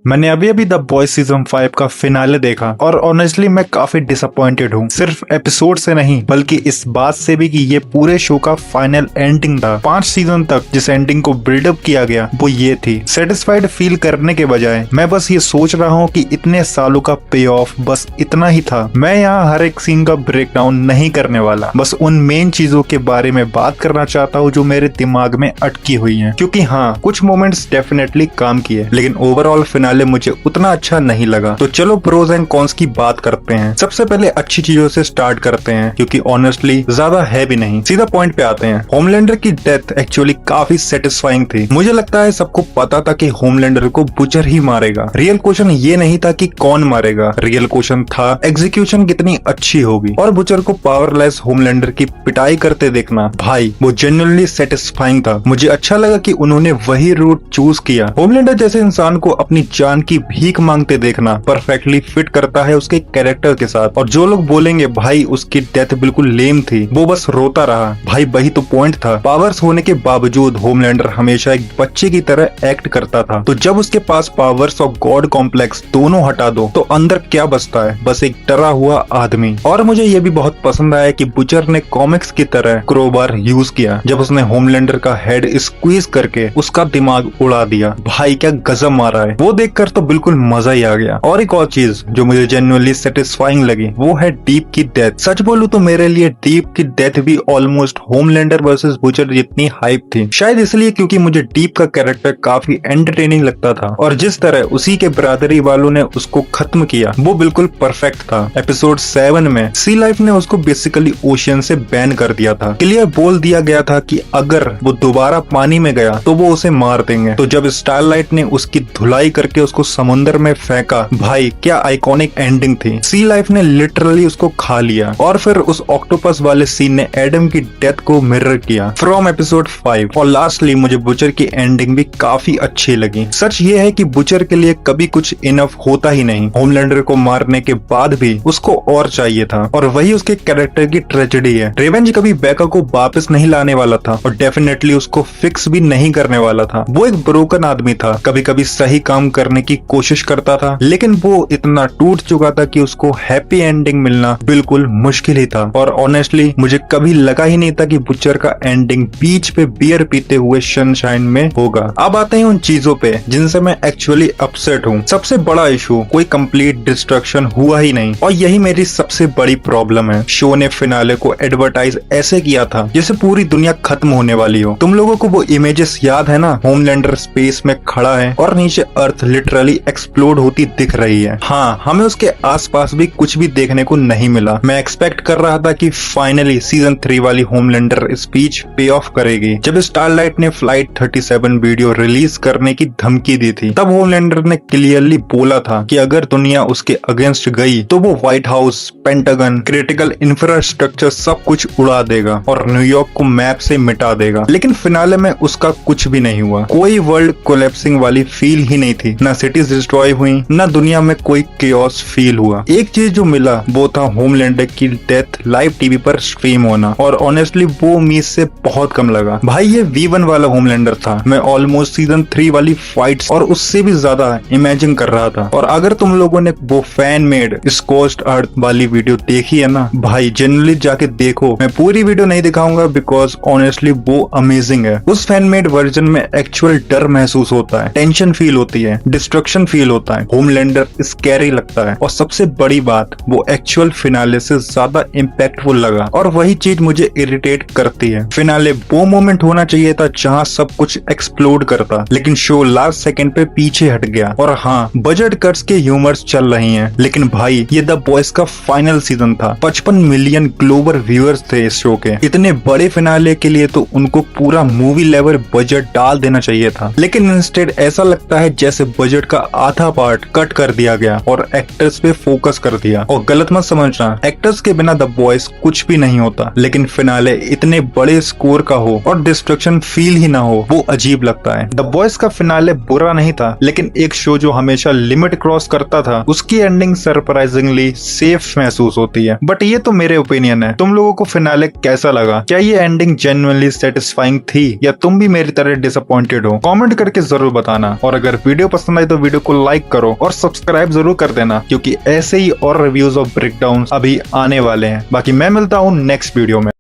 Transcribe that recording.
मैंने अभी अभी द बॉयज सीजन 5 का फिनाले देखा और ऑनेस्टली मैं काफी डिसअपॉइंटेड हूँ। सिर्फ एपिसोड से नहीं बल्कि इस बात से भी कि ये पूरे शो का फाइनल एंडिंग था। 5 सीजन तक जिस एंडिंग को बिल्डअप किया गया वो ये थी। सेटिस्फाइड फील करने के बजाय मैं बस ये सोच रहा हूँ कि इतने सालों का पे ऑफ बस इतना ही था। मैं यहाँ हर एक सीन का ब्रेकडाउन नहीं करने वाला, बस उन मेन चीजों के बारे में बात करना चाहता हूँ जो मेरे दिमाग में अटकी हुई है। क्योंकि हाँ, कुछ मोमेंट्स डेफिनेटली काम किए लेकिन ओवरऑल फिनाले मुझे उतना अच्छा नहीं लगा। तो चलो प्रोज एंड कॉन्स की बात करते हैं। सबसे पहले अच्छी चीजों से स्टार्ट करते हैं क्योंकि ऑनेस्टली ज्यादा है भी नहीं, सीधा पॉइंट पे आते हैं। होमलैंडर की डेथ एक्चुअली काफी सेटिस्फाइंग थी। मुझे लगता है सबको पता था कि होमलैंडर को बुचर ही मारेगा। रियल क्वेश्चन ये नहीं था कि कौन मारेगा, रियल क्वेश्चन था एग्जीक्यूशन कितनी अच्छी होगी। और बुचर को पावरलेस होमलैंडर की पिटाई करते देखना भाई वो जेन्युइनली सेटिस्फाइंग था। मुझे अच्छा लगा कि उन्होंने वही रूट चूज किया। होमलैंडर जैसे इंसान को अपनी जान की भीख मांगते देखना परफेक्टली फिट करता है उसके कैरेक्टर के साथ। और जो लोग बोलेंगे भाई उसकी डेथ बिल्कुल लेम थी, वो बस रोता रहा, भाई वही तो पॉइंट था। पावर्स होने के बावजूद होमलैंडर हमेशा एक बच्चे की तरह एक्ट करता था। तो जब उसके पास पावर्स और गॉड कॉम्प्लेक्स दोनों हटा दो तो अंदर क्या बचता है? बस एक डरा हुआ आदमी। और मुझे ये भी बहुत पसंद आया कि बुचर ने कॉमिक्स की तरह क्रोबार यूज किया जब उसने होमलैंडर का हेड स्क्वीज करके उसका दिमाग उड़ा दिया। भाई क्या गजब मारा है, वो देखकर तो बिल्कुल मजा ही आ गया। और एक और चीज जो मुझे जेन्युइनली सेटिस्फाइंग लगी वो है डीप की डेथ। सच बोलूं तो मेरे लिए डीप की डेथ भी ऑलमोस्ट होमलैंडर वर्सेस बुचर जितनी हाइप थी। शायद इसलिए क्योंकि मुझे डीप का कैरेक्टर काफी एंटरटेनिंग लगता था और जिस तरह उसी के ब्रादरी वालों ने उसको खत्म किया वो बिल्कुल परफेक्ट था। एपिसोड 7 में सी लाइफ ने उसको बेसिकली ओशियन से बैन कर दिया था। क्लियर बोल दिया गया था कि अगर वो दोबारा पानी में गया तो वो उसे मार देंगे। तो जब स्टारलाइट ने उसकी धुलाई करके उसको समुद्र में फेंका, भाई क्या आइकॉनिक एंडिंग थी। सी लाइफ ने लिटरली उसको खा लिया। और फिर उस ऑक्टोपस वाले सीन ने एडम की डेथ को मिरर किया फ्रॉम एपिसोड 5। और लास्टली मुझे बुचर की एंडिंग भी काफी अच्छी लगी। सच ये है कि बुचर के लिए कभी कुछ इनफ होता ही नहीं। होमलैंडर को मारने के बाद भी उसको और चाहिए था और वही उसके कैरेक्टर की ट्रेजेडी है। रेवेंज कभी बेका को वापस नहीं लाने वाला था और डेफिनेटली उसको फिक्स भी नहीं करने वाला था। वो एक ब्रोकन आदमी था, कभी कभी सही काम करने की कोशिश करता था लेकिन वो इतना टूट चुका था कि उसको हैप्पी एंडिंग मिलना बिल्कुल मुश्किल ही था। और ऑनेस्टली मुझे कभी लगा ही नहीं था कि बुचर का एंडिंग बीच पे बियर पीते हुए सनशाइन में होगा। अब आते हैं उन चीजों पे जिनसे मैं एक्चुअली अपसेट हूँ। सबसे बड़ा इशू, कोई कंप्लीट डिस्ट्रक्शन हुआ ही नहीं और यही मेरी सबसे बड़ी प्रॉब्लम है। शो ने फिनाले को एडवर्टाइज ऐसे किया था जैसे पूरी दुनिया खत्म होने वाली हो। तुम लोगों को वो इमेजेस याद है ना, होमलैंडर स्पेस में खड़ा है और नीचे अर्थ लिटरली एक्सप्लोड होती दिख रही है। हाँ, हमें उसके आसपास भी कुछ भी देखने को नहीं मिला। मैं एक्सपेक्ट कर रहा था कि फाइनली सीजन 3 वाली होमलैंडर स्पीच पे ऑफ करेगी। जब स्टारलाइट ने फ्लाइट 37 वीडियो रिलीज करने की धमकी दी थी तब होमलैंडर ने क्लियरली बोला था कि अगर दुनिया उसके अगेंस्ट गई तो वो white house, pentagon, critical infrastructure सब कुछ उड़ा देगा और न्यूयॉर्क को मैप से मिटा देगा। लेकिन फिनाले में उसका कुछ भी नहीं हुआ। कोई वर्ल्ड कोलैप्सिंग वाली फील ही नहीं थी, ना सिटीज डिस्ट्रॉय हुई, ना दुनिया में कोई केओस फील हुआ। एक चीज जो मिला वो था होमलैंडर की डेथ लाइव टीवी पर स्ट्रीम होना और ऑनेस्टली वो उम्मीद से बहुत कम लगा। भाई ये V1 वाला होमलैंडर था। मैं ऑलमोस्ट सीजन 3 वाली फाइट्स और उससे भी ज्यादा इमेजिन कर रहा था। और अगर तुम लोगों ने वो फैन मेड स्कोस्ट अर्थ वाली वीडियो देखी है ना, भाई जनरली जाके देखो। मैं पूरी वीडियो नहीं दिखाऊंगा बिकॉज ऑनेस्टली वो अमेजिंग है। उस फैन मेड वर्जन में एक्चुअल डर महसूस होता है, टेंशन फील होती है, डिस्ट्रक्शन फील होता है। होमलैंडर स्कैरी लगता है और सबसे बड़ी बात वो एक्चुअल फिनाले से ज्यादा इम्पैक्टफुल लगा और वही चीज मुझे इरिटेट करती है। फिनाले वो मोमेंट होना चाहिए था जहां सब कुछ एक्सप्लोड करता लेकिन शो लास्ट सेकंड पे पीछे हट गया। और हाँ, बजट कट्स के ह्यूमर्स चल रही हैं लेकिन भाई ये द बॉयज का फाइनल सीजन था। 55 मिलियन ग्लोबल व्यूअर्स थे इस शो के। इतने बड़े फिनाले के लिए तो उनको पूरा मूवी लेवल बजट डाल देना चाहिए था लेकिन इंस्टेड ऐसा लगता है जैसे बजट का आधा पार्ट कट कर दिया गया और एक्टर्स पे फोकस कर दिया। और गलत मत समझना, एक्टर्स के बिना द बॉयज कुछ भी नहीं होता लेकिन फिनाले इतने बड़े स्कोर का हो और डिस्ट्रक्शन फील ही ना हो वो अजीब लगता है। द बॉयज का फिनाले बुरा नहीं था लेकिन एक शो जो हमेशा लिमिट क्रॉस करता था उसकी एंडिंग सरप्राइजिंगली सेफ महसूस होती है। बट ये तो मेरे ओपिनियन है। तुम लोगों को फिनाले कैसा लगा? क्या ये एंडिंग जेन्युइनली सेटिस्फाइंग थी या तुम भी मेरी तरह डिसअपॉइंटेड हो? कमेंट करके जरूर बताना। और अगर वीडियो पसंद पसंद आई तो वीडियो को लाइक करो और सब्सक्राइब जरूर कर देना, क्योंकि ऐसे ही और रिव्यूज ऑफ ब्रेकडाउन अभी आने वाले हैं। बाकी मैं मिलता हूँ नेक्स्ट वीडियो में।